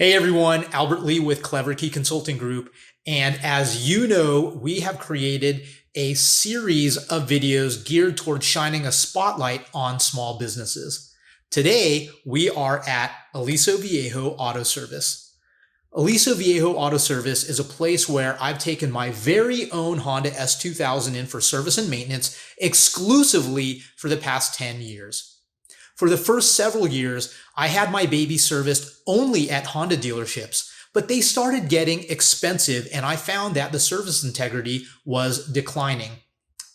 Hey everyone, Albert Lee with Cleverkey Consulting Group. And as you know, we have created a series of videos geared towards shining a spotlight on small businesses. Today, we are at Aliso Viejo Auto Service. Aliso Viejo Auto Service is a place where I've taken my very own Honda S2000 in for service and maintenance exclusively for the past 10 years. For the first several years, I had my baby serviced only at Honda dealerships, but they started getting expensive and I found that the service integrity was declining.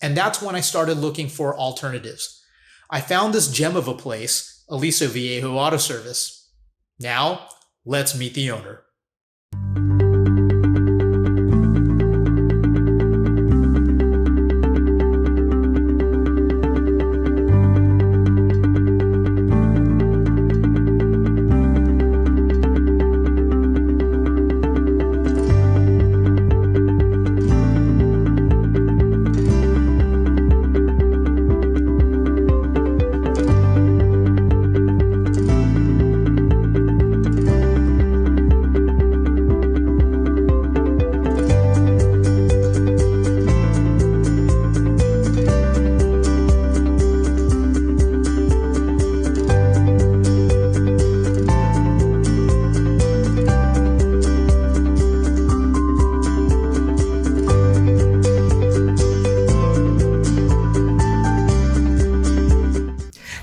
And that's when I started looking for alternatives. I found this gem of a place, Aliso Viejo Auto Service. Now, let's meet the owner.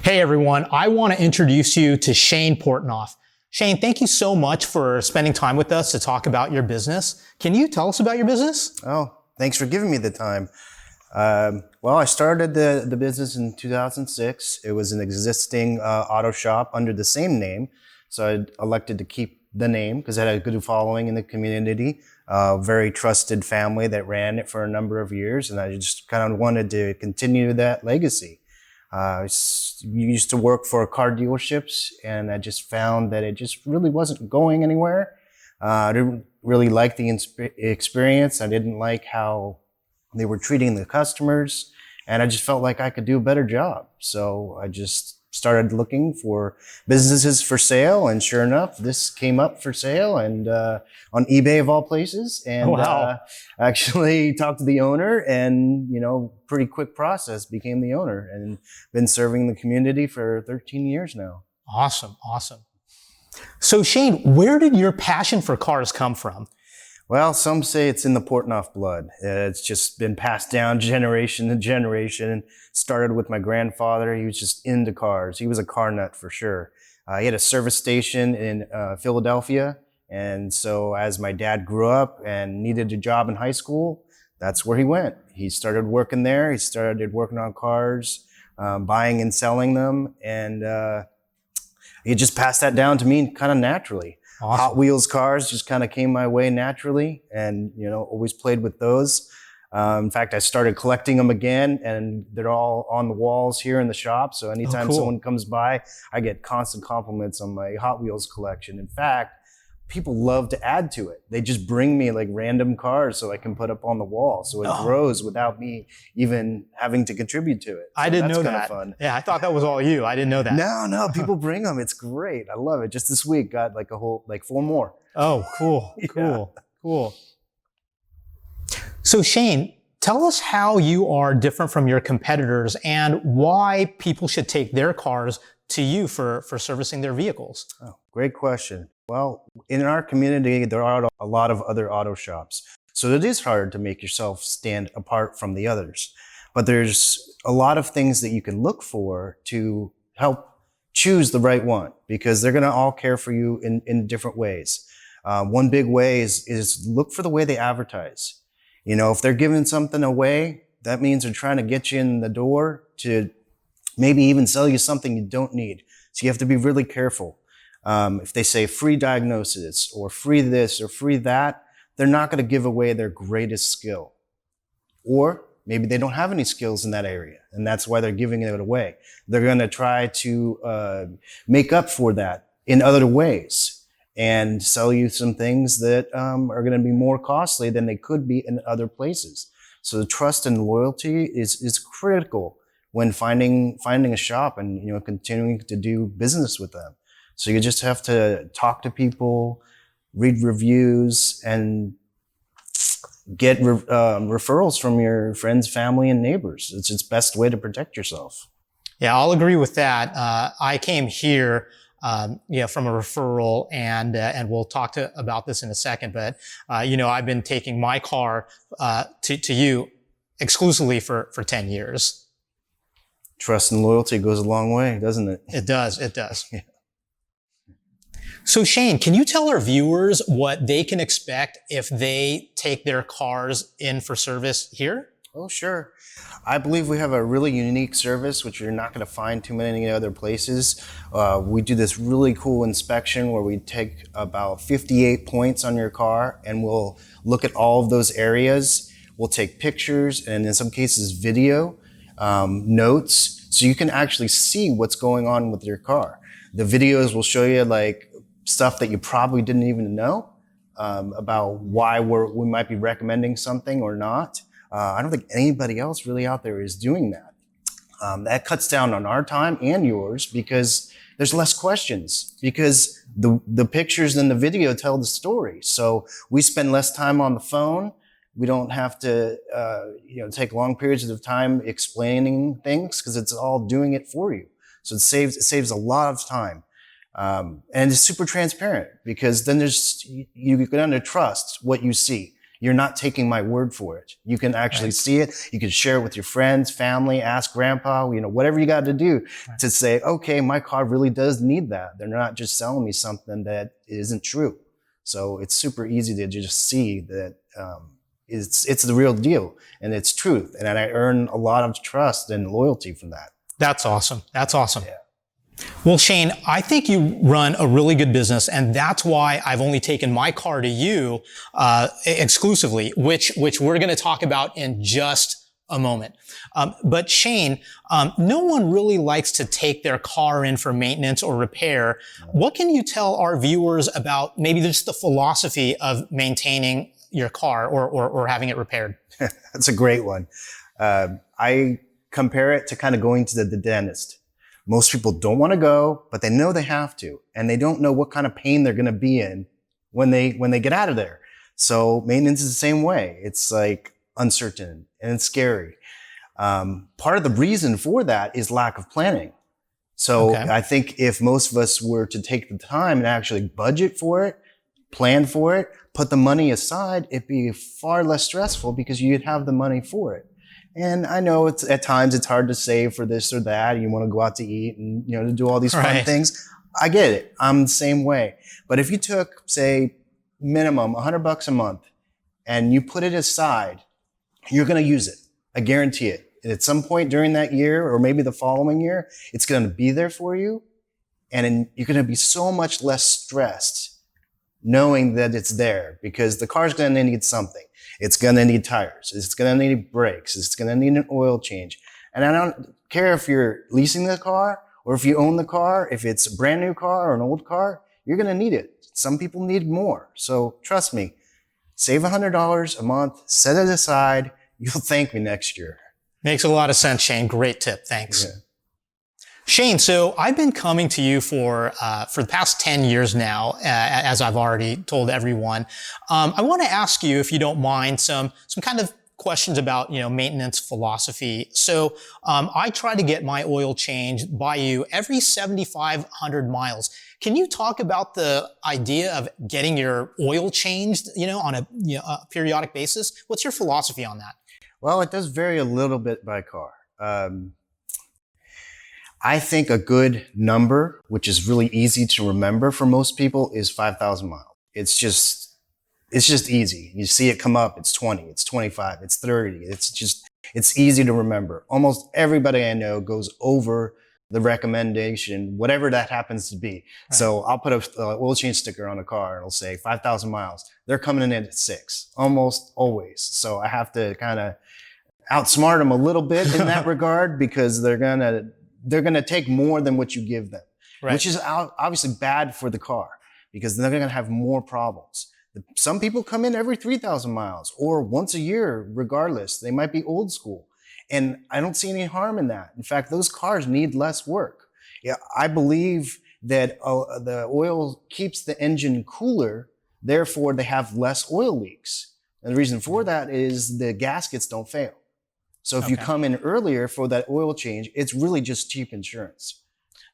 Hey everyone, I want to introduce you to Shane Portnoff. Shane, thank you so much for spending time with us to talk about your business. Can you tell us about your business? Oh, thanks for giving me the time. Well, I started the business in 2006. It was an existing auto shop under the same name. So I elected to keep the name because it had a good following in the community. Very trusted family that ran it for a number of years. And I just kind of wanted to continue that legacy. I used to work for car dealerships and I just found that it just really wasn't going anywhere. I didn't really like the experience. I didn't like how they were treating the customers and I just felt like I could do a better job. So I just started looking for businesses for sale and sure enough, this came up for sale and on eBay of all places. And actually talked to the owner and, pretty quick process, became the owner and been serving the community for 13 years now. Awesome. So Shane, where did your passion for cars come from? Well, some say it's in the Portnoff blood. It's just been passed down generation to generation. Started with my grandfather. He was just into cars. He was a car nut for sure. He had a service station in Philadelphia. And so as my dad grew up and needed a job in high school, that's where he went. He started working there. He started working on cars, buying and selling them. And he just passed that down to me kind of naturally. Awesome. Hot Wheels cars just kind of came my way naturally and, always played with those. In fact, I started collecting them again and they're all on the walls here in the shop. So anytime someone comes by, I get constant compliments on my Hot Wheels collection. In fact, people love to add to it. They just bring me like random cars so I can put up on the wall. So it grows without me even having to contribute to it. So I didn't know that. That's kind of fun. Yeah, I thought that was all you. I didn't know that. No, people bring them. It's great. I love it. Just this week got like 4 more. Oh, cool. Cool. So Shane, tell us how you are different from your competitors and why people should take their cars to you for servicing their vehicles. Oh, great question. Well, in our community, there are a lot of other auto shops. So it is hard to make yourself stand apart from the others. But there's a lot of things that you can look for to help choose the right one because they're going to all care for you in different ways. One big way is look for the way they advertise. If they're giving something away, that means they're trying to get you in the door to maybe even sell you something you don't need. So you have to be really careful. If they say free diagnosis or free this or free that, they're not going to give away their greatest skill. Or maybe they don't have any skills in that area, and that's why they're giving it away. They're going to try to make up for that in other ways and sell you some things that are going to be more costly than they could be in other places. So the trust and loyalty is critical when finding a shop and continuing to do business with them. So you just have to talk to people, read reviews, and get referrals from your friends, family, and neighbors. It's its best way to protect yourself. Yeah, I'll agree with that. I came here, from a referral, and we'll talk about this in a second. But I've been taking my car to you exclusively for 10 years. Trust and loyalty goes a long way, doesn't it? It does. It does. Yeah. So Shane, can you tell our viewers what they can expect if they take their cars in for service here? Oh, sure. I believe we have a really unique service, which you're not going to find too many other places. We do this really cool inspection where we take about 58 points on your car, and we'll look at all of those areas. We'll take pictures, and in some cases video, notes, so you can actually see what's going on with your car. The videos will show you like stuff that you probably didn't even know about why we might be recommending something or not. I don't think anybody else really out there is doing that. That cuts down on our time and yours because there's less questions, because the pictures and the video tell the story. So we spend less time on the phone. We don't have to take long periods of time explaining things because it's all doing it for you. So it saves a lot of time. And it's super transparent because then you can trust what you see. You're not taking my word for it. You can actually see it. You can share it with your friends, family, ask grandpa, whatever you got to do to say, okay, my car really does need that. They're not just selling me something that isn't true. So it's super easy to just see that it's the real deal and it's truth. And I earn a lot of trust and loyalty from that. That's awesome. That's awesome. Yeah. Well, Shane, I think you run a really good business, and that's why I've only taken my car to you exclusively, which we're going to talk about in just a moment. But Shane, no one really likes to take their car in for maintenance or repair. What can you tell our viewers about maybe just the philosophy of maintaining your car or having it repaired? That's a great one. I compare it to kind of going to the dentist. Most people don't want to go, but they know they have to, and they don't know what kind of pain they're going to be in when they get out of there. So maintenance is the same way. It's like uncertain and it's scary. Part of the reason for that is lack of planning. So I think if most of us were to take the time and actually budget for it, plan for it, put the money aside, it'd be far less stressful because you'd have the money for it. And I know at times it's hard to save for this or that. You want to go out to eat and, to do all these fun things. I get it. I'm the same way. But if you took, say, minimum $100 a month and you put it aside, you're going to use it. I guarantee it. And at some point during that year or maybe the following year, it's going to be there for you. And you're going to be so much less stressed knowing that it's there because the car's going to need something. It's going to need tires. It's going to need brakes. It's going to need an oil change. And I don't care if you're leasing the car or if you own the car, if it's a brand new car or an old car, you're going to need it. Some people need more. So trust me, save $100 a month, set it aside. You'll thank me next year. Makes a lot of sense, Shane. Great tip. Thanks. Yeah. Shane, so I've been coming to you for the past 10 years now, as I've already told everyone. I want to ask you, if you don't mind, some kind of questions about, maintenance philosophy. So I try to get my oil changed by you every 7,500 miles. Can you talk about the idea of getting your oil changed, on a periodic basis? What's your philosophy on that? Well, it does vary a little bit by car. I think a good number, which is really easy to remember for most people, is 5,000 miles. It's just easy. You see it come up. It's 20, it's 25, it's 30. It's easy to remember. Almost everybody I know goes over the recommendation, whatever that happens to be. Right. So I'll put a oil change sticker on a car and it'll say 5,000 miles. They're coming in at 6, almost always. So I have to kind of outsmart them a little bit in that regard because they're going to take more than what you give them, which is obviously bad for the car because they're going to have more problems. Some people come in every 3,000 miles or once a year, regardless. They might be old school. And I don't see any harm in that. In fact, those cars need less work. Yeah, I believe that the oil keeps the engine cooler, therefore they have less oil leaks. And the reason for that is the gaskets don't fail. So if you come in earlier for that oil change, it's really just cheap insurance.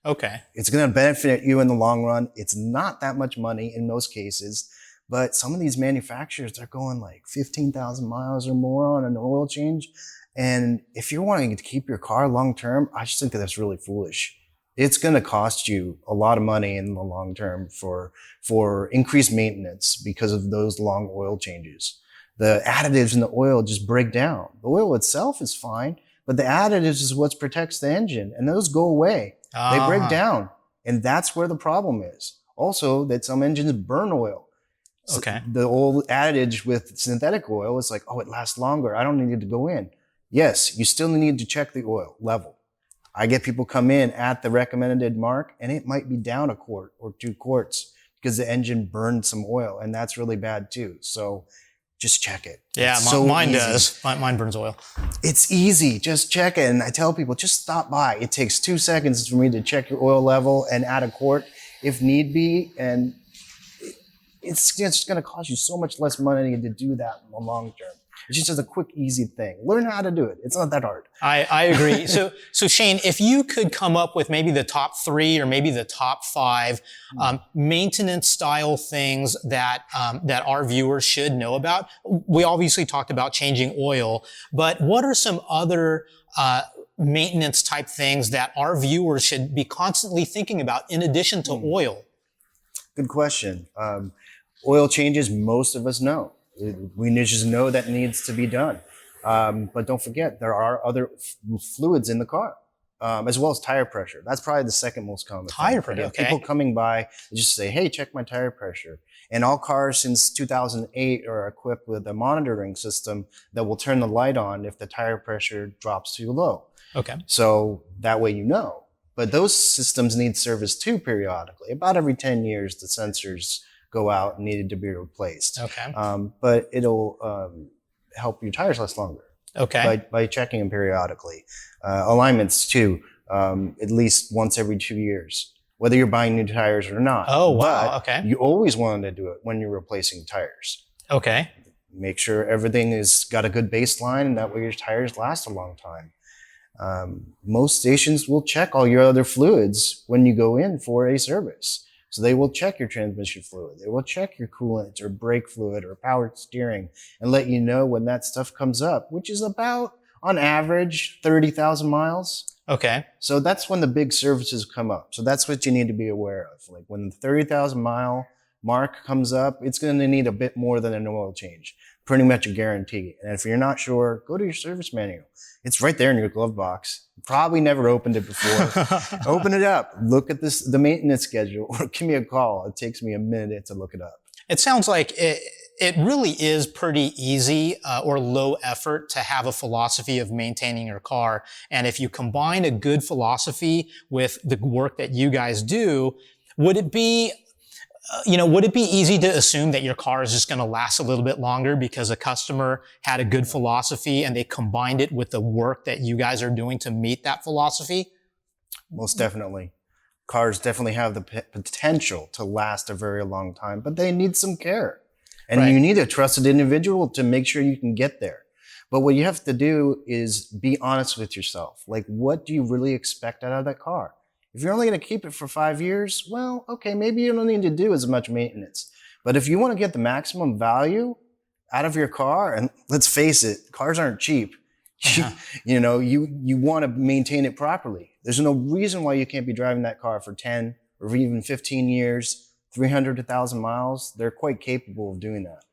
Okay. It's going to benefit you in the long run. It's not that much money in most cases, but some of these manufacturers, they're going like 15,000 miles or more on an oil change. And if you're wanting to keep your car long term, I just think that that's really foolish. It's going to cost you a lot of money in the long term for increased maintenance because of those long oil changes. The additives in the oil just break down. The oil itself is fine, but the additives is what protects the engine, and those go away. They break down, and that's where the problem is. Also, that some engines burn oil. So the old adage with synthetic oil is like, oh, it lasts longer. I don't need to go in. Yes, you still need to check the oil level. I get people come in at the recommended mark, and it might be down a quart or 2 quarts because the engine burned some oil, and that's really bad too. So just check it. Yeah, mine does. Mine burns oil. It's easy. Just check it. And I tell people, just stop by. It takes 2 seconds for me to check your oil level and add a quart if need be. And it's just going to cost you so much less money to do that in the long term. It's just a quick, easy thing. Learn how to do it. It's not that hard. I agree. So Shane, if you could come up with maybe the top 3 or maybe the top 5 maintenance style things that our viewers should know about. We obviously talked about changing oil, but what are some other maintenance type things that our viewers should be constantly thinking about in addition to oil? Good question. Oil changes, most of us know. We just know that needs to be done. But don't forget, there are other fluids in the car, as well as tire pressure. That's probably the second most common. Tire pressure, okay. People coming by, they just say, hey, check my tire pressure. And all cars since 2008 are equipped with a monitoring system that will turn the light on if the tire pressure drops too low. Okay. So that way you know. But those systems need service too periodically. About every 10 years, the sensors go out and needed to be replaced. Okay. But it'll help your tires last longer. Okay. By checking them periodically. Alignments too, at least once every 2 years, whether you're buying new tires or not. Oh, wow. But okay. You always want to do it when you're replacing tires. Okay. Make sure everything has got a good baseline, and that way your tires last a long time. Most stations will check all your other fluids when you go in for a service. So they will check your transmission fluid. They will check your coolant or brake fluid or power steering and let you know when that stuff comes up, which is about, on average, 30,000 miles. Okay. So that's when the big services come up. So that's what you need to be aware of. Like when the 30,000 mile mark comes up, it's going to need a bit more than an oil change. Pretty much a guarantee. And if you're not sure, go to your service manual. It's right there in your glove box. Probably never opened it before. Open it up. Look at the maintenance schedule, or give me a call. It takes me a minute to look it up. It sounds like it really is pretty easy or low effort to have a philosophy of maintaining your car. And if you combine a good philosophy with the work that you guys do, would it be easy to assume that your car is just going to last a little bit longer because a customer had a good philosophy and they combined it with the work that you guys are doing to meet that philosophy? Most definitely. Cars definitely have the potential to last a very long time, but they need some care. And you need a trusted individual to make sure you can get there. But what you have to do is be honest with yourself. Like, what do you really expect out of that car? If you're only going to keep it for 5 years, well, okay, maybe you don't need to do as much maintenance. But if you want to get the maximum value out of your car, and let's face it, cars aren't cheap. You want to maintain it properly. There's no reason why you can't be driving that car for 10 or even 15 years, 300 to 1,000 miles. They're quite capable of doing that.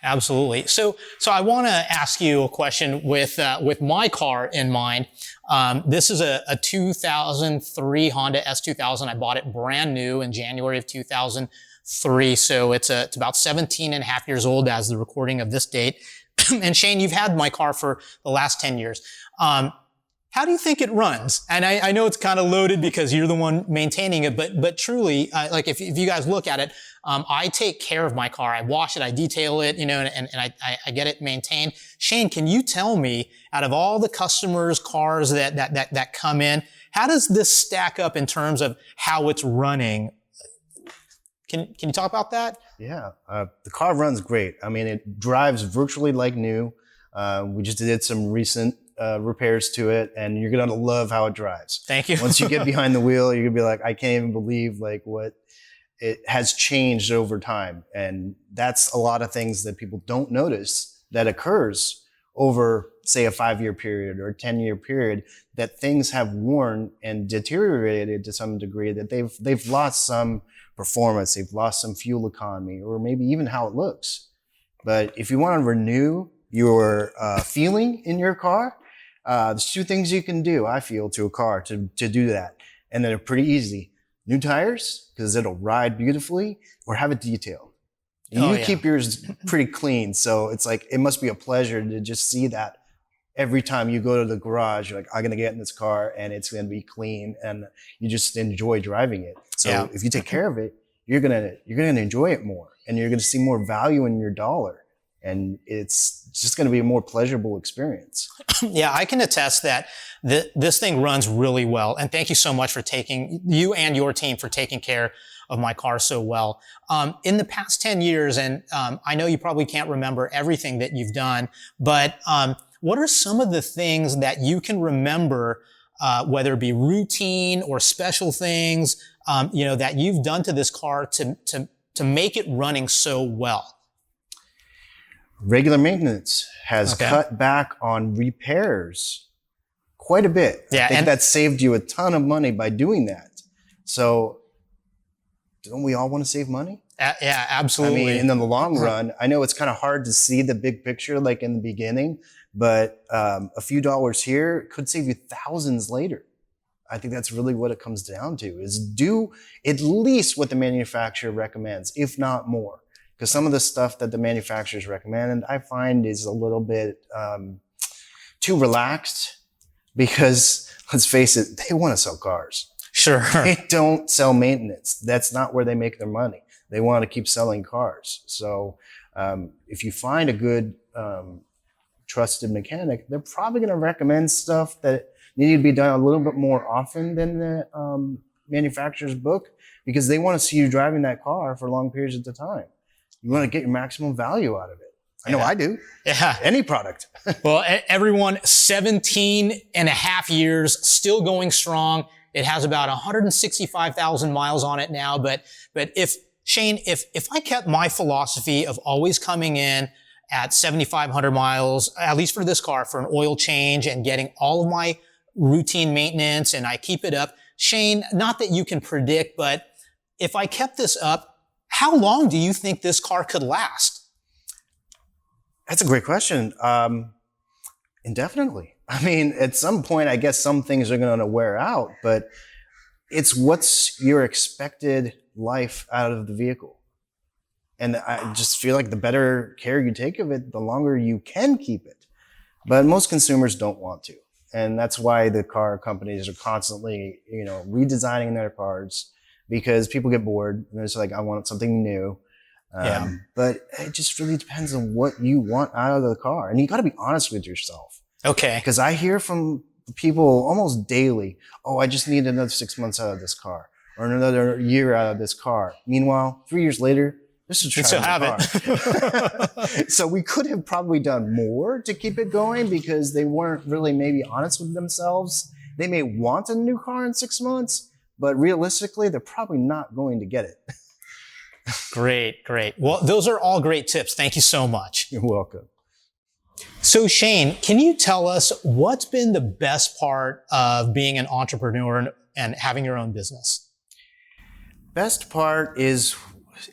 Absolutely. So I want to ask you a question with my car in mind. This is a 2003 Honda S2000. I bought it brand new in January of 2003. So it's about 17 and a half years old as the recording of this date. And Shane, you've had my car for the last 10 years. How do you think it runs? And I know it's kind of loaded because you're the one maintaining it, but truly, like if you guys look at it, I take care of my car. I wash it, I detail it, and I get it maintained. Shane, can you tell me, out of all the customers' cars that come in, How does this stack up in terms of how it's running? Can you talk about that? Yeah, the car runs great. I mean, it drives virtually like new. We just did some recent repairs to it, and you're gonna love how it drives. Thank you. Once you get behind the wheel, you're gonna be like, I can't even believe like what it has changed over time. And that's a lot of things that people don't notice that occurs over, say, a 5-year period or a 10-year period, that things have worn and deteriorated to some degree, that they've lost some performance, they've lost some fuel economy, or maybe even how it looks. But if you want to renew your feeling in your car, there's 2 things you can do, I feel, to a car to do that. And they're pretty easy. New tires, because it'll ride beautifully, or have it detailed. You keep yours pretty clean, so it's like, it must be a pleasure to just see that every time you go to the garage. You're like, I'm gonna get in this car and it's gonna be clean, and you just enjoy driving it. So if you take care of it, you're gonna enjoy it more, and you're gonna see more value in your dollar, and it's just gonna be a more pleasurable experience. Yeah, I can attest that this thing runs really well. And thank you so much for you and your team for taking care of my car so well. In the past 10 years, and I know you probably can't remember everything that you've done, but what are some of the things that you can remember, whether it be routine or special things, that you've done to this car to make it running so well? Regular maintenance has cut back on repairs quite a bit. Yeah, I think that saved you a ton of money by doing that. So don't we all want to save money? Yeah, absolutely. I mean, in the long run, I know it's kind of hard to see the big picture like in the beginning, but a few dollars here could save you thousands later. I think that's really what it comes down to, is do at least what the manufacturer recommends, if not more. Because some of the stuff that the manufacturers recommend, I find, is a little bit too relaxed, because let's face it, they want to sell cars. Sure. They don't sell maintenance. That's not where they make their money. They want to keep selling cars. So if you find a good trusted mechanic, they're probably going to recommend stuff that need to be done a little bit more often than the manufacturer's book, because they want to see you driving that car for long periods of the time. You want to get your maximum value out of it. I know I do. Yeah. Any product. Well, everyone, 17 and a half years, still going strong. It has about 165,000 miles on it now. But Shane, if I kept my philosophy of always coming in at 7,500 miles, at least for this car, for an oil change and getting all of my routine maintenance, and I keep it up, Shane, not that you can predict, but if I kept this up, how long do you think this car could last? That's a great question. Indefinitely. I mean, at some point, I guess some things are going to wear out, but it's what's your expected life out of the vehicle. And I just feel like the better care you take of it, the longer you can keep it. But most consumers don't want to. And that's why the car companies are constantly, redesigning their cars, because people get bored and they're just like, I want something new. But it just really depends on what you want out of the car. And you got to be honest with yourself. Okay. Because I hear from people almost daily, oh, I just need another 6 months out of this car, or another year out of this car. Meanwhile, 3 years later, this is still have it. So we could have probably done more to keep it going, because they weren't really maybe honest with themselves. They may want a new car in 6 months, but realistically, they're probably not going to get it. Great. Well, those are all great tips. Thank you so much. You're welcome. So Shane, can you tell us what's been the best part of being an entrepreneur and having your own business? Best part is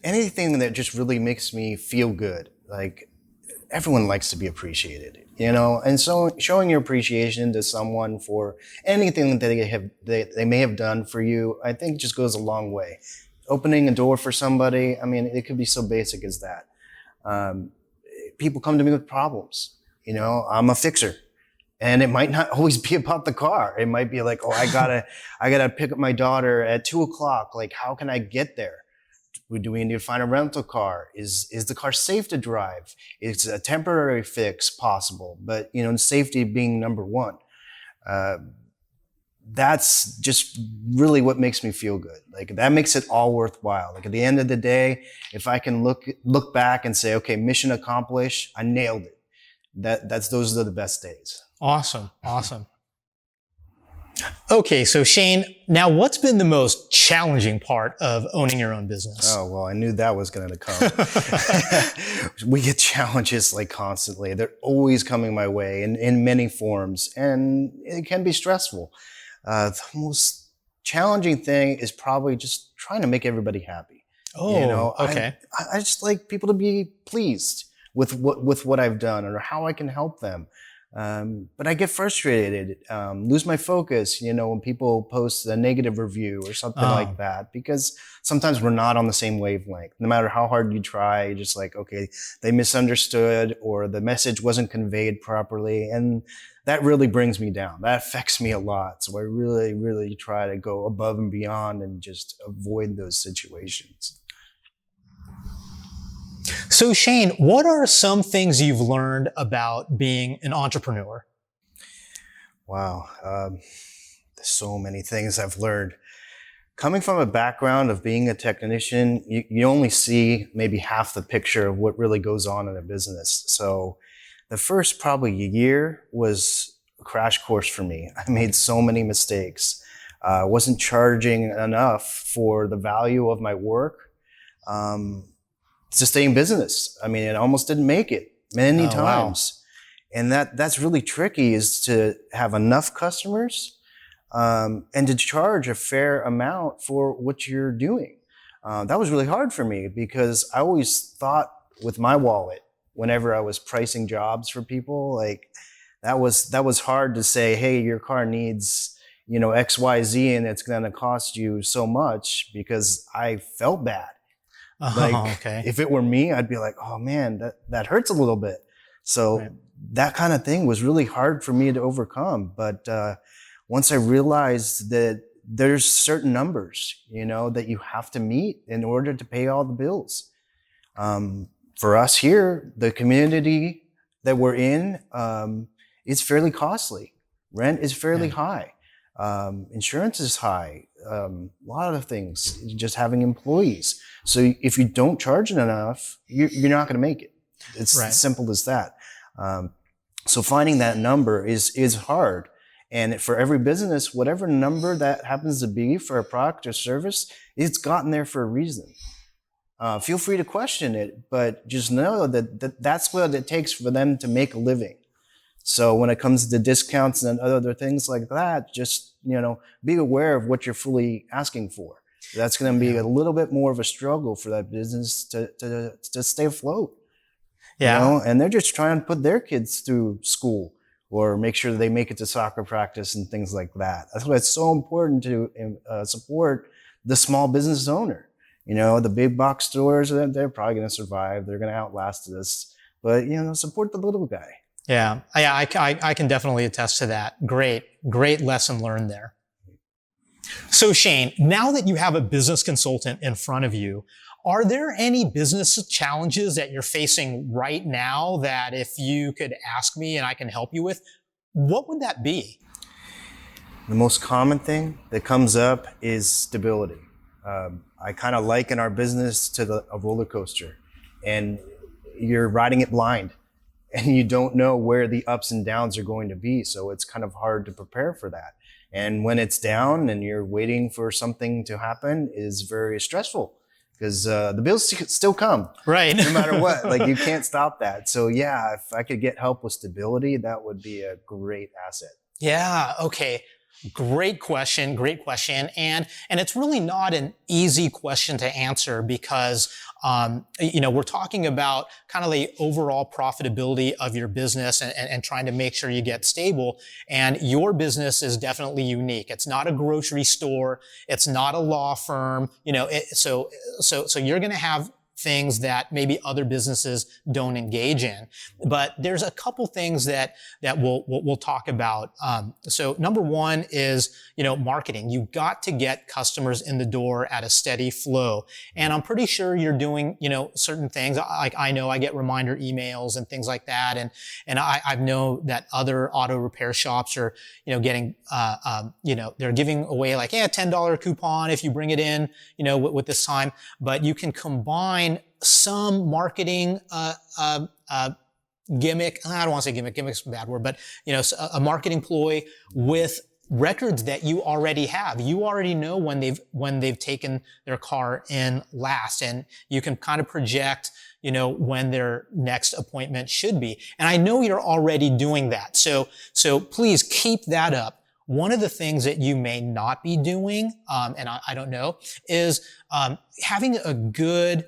anything that just really makes me feel good. Like, everyone likes to be appreciated, and so showing your appreciation to someone for anything that they may have done for you, I think just goes a long way. Opening a door for somebody, I mean, it could be so basic as that. People come to me with problems. I'm a fixer, and it might not always be about the car. It might be like, oh, I gotta pick up my daughter at 2:00. Like, how can I get there? Do we need to find a rental car? Is the car safe to drive? Is a temporary fix possible? But, safety being number one. that's just really what makes me feel good. Like that makes it all worthwhile. Like at the end of the day, if I can look back and say, okay, mission accomplished, I nailed it. Those are the best days. Awesome. Awesome. Okay. So Shane, now what's been the most challenging part of owning your own business? Oh, well, I knew that was going to come. We get challenges like constantly. They're always coming my way in many forms, and it can be stressful. The most challenging thing is probably just trying to make everybody happy. Oh, okay. I just like people to be pleased with what I've done or how I can help them. But I get frustrated, lose my focus, when people post a negative review or something like that, because sometimes we're not on the same wavelength. No matter how hard you try, you're just like, okay, they misunderstood or the message wasn't conveyed properly. And that really brings me down. That affects me a lot. So I really, really try to go above and beyond and just avoid those situations. So Shane, what are some things you've learned about being an entrepreneur? Wow. There's so many things I've learned. Coming from a background of being a technician, you only see maybe half the picture of what really goes on in a business. So the first probably year was a crash course for me. I made so many mistakes. I wasn't charging enough for the value of my work. To stay in business. I mean, it almost didn't make it many times. Wow. And that's really tricky, is to have enough customers and to charge a fair amount for what you're doing. That was really hard for me because I always thought with my wallet, whenever I was pricing jobs for people, like that was hard to say, hey, your car needs, XYZ and it's going to cost you so much, because I felt bad. If it were me, I'd be like, oh man, that hurts a little bit. So that kind of thing was really hard for me to overcome. But once I realized that there's certain numbers, that you have to meet in order to pay all the bills. For us here, the community that we're in, it's fairly costly. Rent is fairly high. Insurance is high. A lot of things, just having employees. So if you don't charge it enough, you're not going to make it. It's as simple as that. So finding that number is hard. And for every business, whatever number that happens to be for a product or service, it's gotten there for a reason. Feel free to question it, but just know that that's what it takes for them to make a living. So when it comes to discounts and other things like that, just, be aware of what you're fully asking for. That's going to be a little bit more of a struggle for that business to stay afloat. Yeah. And they're just trying to put their kids through school or make sure they make it to soccer practice and things like that. That's why it's so important to support the small business owner. The big box stores, they're probably going to survive. They're going to outlast us. But, support the little guy. Yeah, I can definitely attest to that. Great lesson learned there. So Shane, now that you have a business consultant in front of you, are there any business challenges that you're facing right now that if you could ask me and I can help you with, what would that be? The most common thing that comes up is stability. I kind of liken our business to a roller coaster, and you're riding it blind. And you don't know where the ups and downs are going to be. So it's kind of hard to prepare for that. And when it's down and you're waiting for something to happen is very stressful, because the bills still come. Right. No matter what. Like, you can't stop that. So yeah, if I could get help with stability, that would be a great asset. Yeah. Okay. Great question. And it's really not an easy question to answer because, we're talking about kind of the overall profitability of your business and trying to make sure you get stable. And your business is definitely unique. It's not a grocery store. It's not a law firm. So you're going to have things that maybe other businesses don't engage in. But there's a couple things that we'll talk about. So number one is, marketing. You've got to get customers in the door at a steady flow. And I'm pretty sure you're doing, certain things. Like I know I get reminder emails and things like that. And I know that other auto repair shops are, getting, they're giving away like, a $10 coupon if you bring it in, with this time. But you can combine some marketing, gimmick. I don't want to say gimmick. Gimmick's a bad word, but, a marketing ploy with records that you already have. You already know when they've taken their car in last, and you can kind of project, when their next appointment should be. And I know you're already doing that. So please keep that up. One of the things that you may not be doing, and I don't know, is having a good,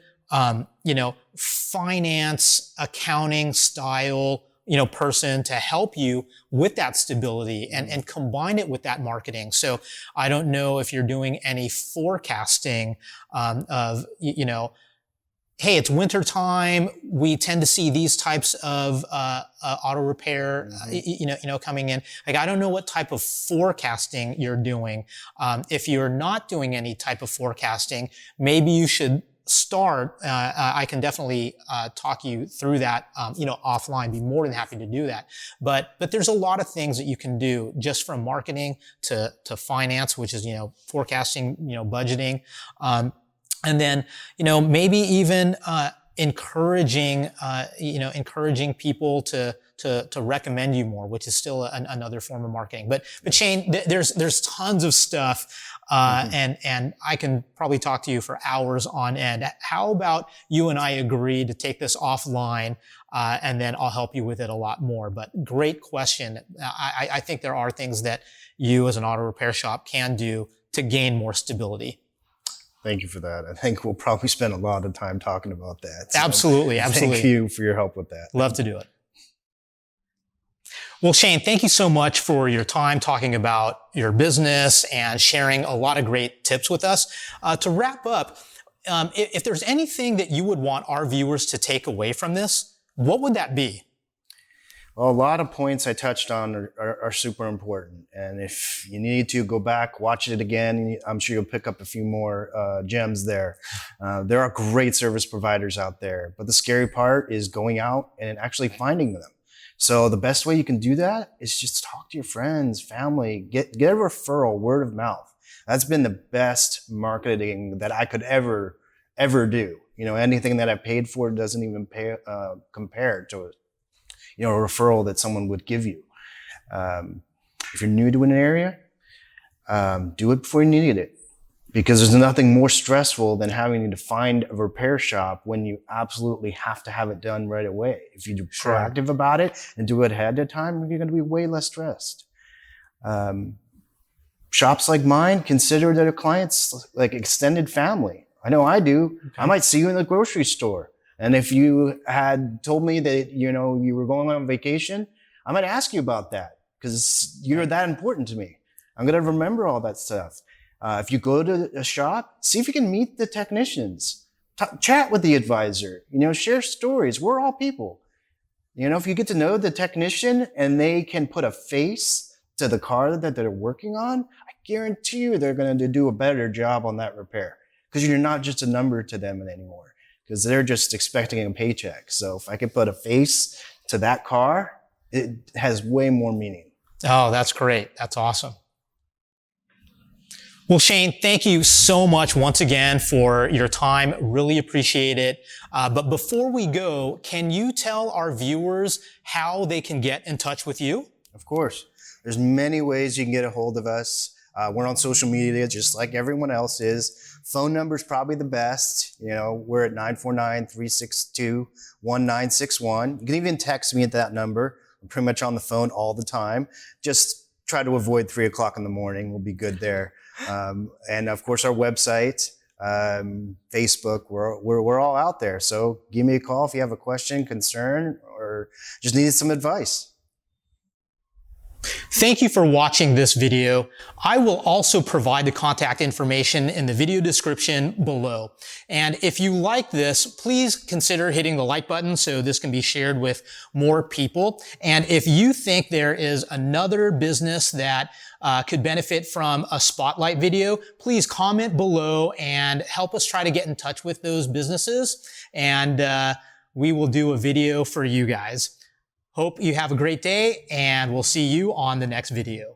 finance, accounting style, person to help you with that stability and combine it with that marketing. So I don't know if you're doing any forecasting of, hey, it's winter time. We tend to see these types of auto repair, coming in. Like, I don't know what type of forecasting you're doing. If you're not doing any type of forecasting, maybe you should start. I can definitely talk you through that, offline. Be more than happy to do that. But there's a lot of things that you can do just from marketing to finance, which is forecasting, budgeting. And then, maybe even, encouraging people to recommend you more, which is still another form of marketing. But Shane, there's tons of stuff, and I can probably talk to you for hours on end. How about you and I agree to take this offline, and then I'll help you with it a lot more. But great question. I think there are things that you as an auto repair shop can do to gain more stability. Thank you for that. I think we'll probably spend a lot of time talking about that. So Absolutely. Thank you for your help with that. Love to do it. Well, Shane, thank you so much for your time talking about your business and sharing a lot of great tips with us. To wrap up, if there's anything that you would want our viewers to take away from this, what would that be? Well, a lot of points I touched on are super important. And if you need to go back, watch it again, I'm sure you'll pick up a few more gems there. There are great service providers out there, but the scary part is going out and actually finding them. So the best way you can do that is just talk to your friends, family, get a referral, word of mouth. That's been the best marketing that I could ever do. Anything that I paid for doesn't even compare to a referral that someone would give you. If you're new to an area, do it before you need it, because there's nothing more stressful than having to find a repair shop when you absolutely have to have it done right away. If you're proactive about it and do it ahead of time, you're going to be way less stressed. Shops like mine consider their clients like extended family. I know I do. Okay. I might see you in the grocery store. And if you had told me that, you were going on vacation, I might ask you about that because you're that important to me. I'm going to remember all that stuff. If you go to a shop, see if you can meet the technicians, chat with the advisor, share stories. We're all people. If you get to know the technician and they can put a face to the car that they're working on, I guarantee you they're going to do a better job on that repair because you're not just a number to them anymore. Because they're just expecting a paycheck. So if I could put a face to that car, it has way more meaning. Oh, that's great. That's awesome. Well, Shane, thank you so much once again for your time. Really appreciate it. But before we go, can you tell our viewers how they can get in touch with you? Of course. There's many ways you can get a hold of us. We're on social media just like everyone else is. Phone number is probably the best. We're at 949-362-1961. You can even text me at that number. I'm pretty much on the phone all the time. Just try to avoid 3 o'clock in the morning. We'll be good there. And of course, our website, Facebook, we're all out there. So give me a call if you have a question, concern, or just needed some advice. Thank you for watching this video. I will also provide the contact information in the video description below. And if you like this, please consider hitting the like button so this can be shared with more people. And if you think there is another business that could benefit from a spotlight video, please comment below and help us try to get in touch with those businesses. And we will do a video for you guys. Hope you have a great day, and we'll see you on the next video.